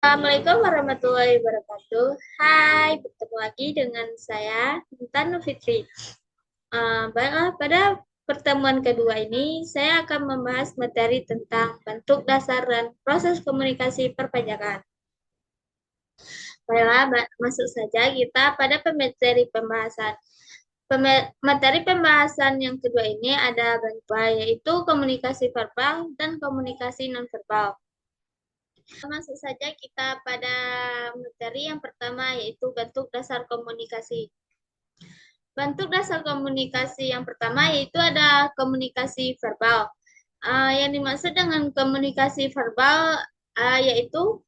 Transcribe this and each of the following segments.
Assalamualaikum warahmatullahi wabarakatuh. Hai, bertemu lagi dengan saya, Intan Fitri. Baiklah, pada pertemuan kedua ini, saya akan membahas materi tentang bentuk dasar dan proses komunikasi perpajakan. Baiklah, masuk saja kita pada materi pembahasan. Materi pembahasan yang kedua ini ada berupa, yaitu komunikasi verbal dan komunikasi nonverbal. Masuk saja kita pada materi yang pertama, yaitu bentuk dasar komunikasi. Bentuk dasar komunikasi yang pertama yaitu ada komunikasi verbal. Yang dimaksud dengan komunikasi verbal yaitu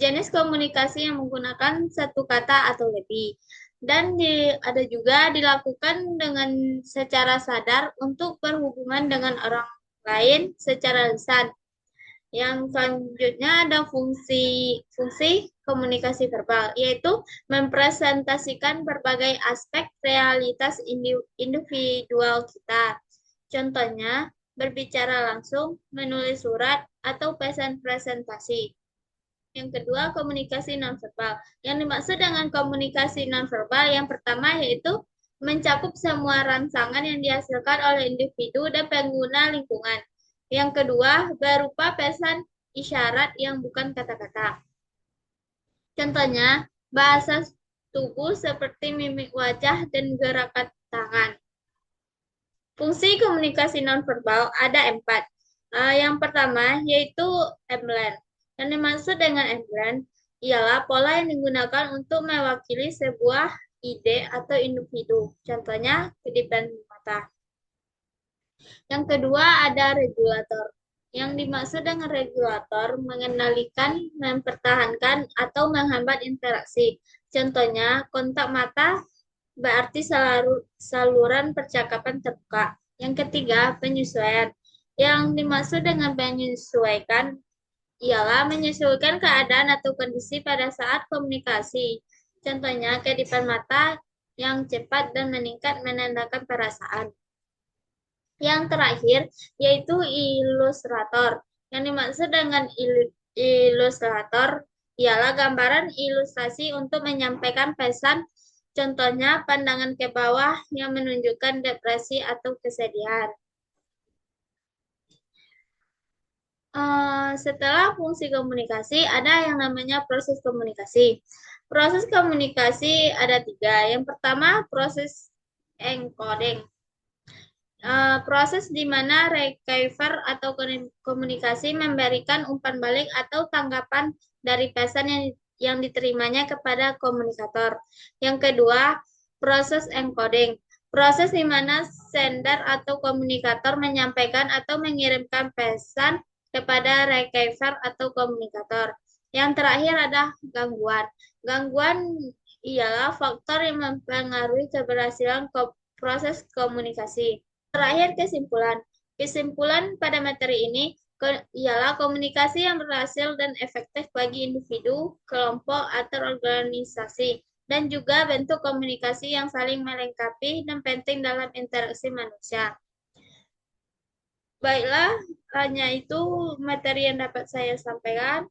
jenis komunikasi yang menggunakan satu kata atau lebih. Dan ada juga dilakukan dengan secara sadar untuk berhubungan dengan orang lain secara lisan. Yang selanjutnya ada fungsi komunikasi verbal, yaitu mempresentasikan berbagai aspek realitas individual kita. Contohnya, berbicara langsung, menulis surat, atau pesan presentasi. Yang kedua, komunikasi nonverbal. Yang dimaksud dengan komunikasi nonverbal yang pertama yaitu mencakup semua rangsangan yang dihasilkan oleh individu dan pengguna lingkungan. Yang kedua, berupa pesan isyarat yang bukan kata-kata. Contohnya, bahasa tubuh seperti mimik wajah dan gerakan tangan. Fungsi komunikasi nonverbal ada 4. Yang pertama yaitu emblen. Yang dimaksud dengan emblen ialah pola yang digunakan untuk mewakili sebuah ide atau individu. Contohnya, kedipan mata. Yang kedua ada regulator. Yang dimaksud dengan regulator mengendalikan, mempertahankan, atau menghambat interaksi. Contohnya, kontak mata berarti saluran percakapan terbuka. Yang ketiga, penyesuaian. Yang dimaksud dengan menyesuaikan ialah menyesuaikan keadaan atau kondisi pada saat komunikasi. Contohnya, kedipan mata yang cepat dan meningkat menandakan perasaan. Yang terakhir, yaitu ilustrator. Yang dimaksud dengan ilustrator ialah gambaran ilustrasi untuk menyampaikan pesan. Contohnya, pandangan ke bawah yang menunjukkan depresi atau kesedihan. Setelah fungsi komunikasi, ada yang namanya proses komunikasi. Proses komunikasi ada 3. Yang pertama, proses encoding. Proses di mana receiver atau komunikasi memberikan umpan balik atau tanggapan dari pesan yang diterimanya kepada komunikator. Yang kedua, proses encoding. Proses di mana sender atau komunikator menyampaikan atau mengirimkan pesan kepada receiver atau komunikator. Yang terakhir ada gangguan. Gangguan ialah faktor yang mempengaruhi keberhasilan proses komunikasi. Terakhir, kesimpulan. Kesimpulan pada materi ini ialah komunikasi yang berhasil dan efektif bagi individu, kelompok, atau organisasi, dan juga bentuk komunikasi yang saling melengkapi dan penting dalam interaksi manusia. Baiklah, hanya itu materi yang dapat saya sampaikan.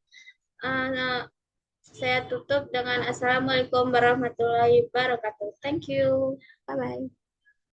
Saya tutup dengan Assalamualaikum warahmatullahi wabarakatuh. Thank you. Bye-bye.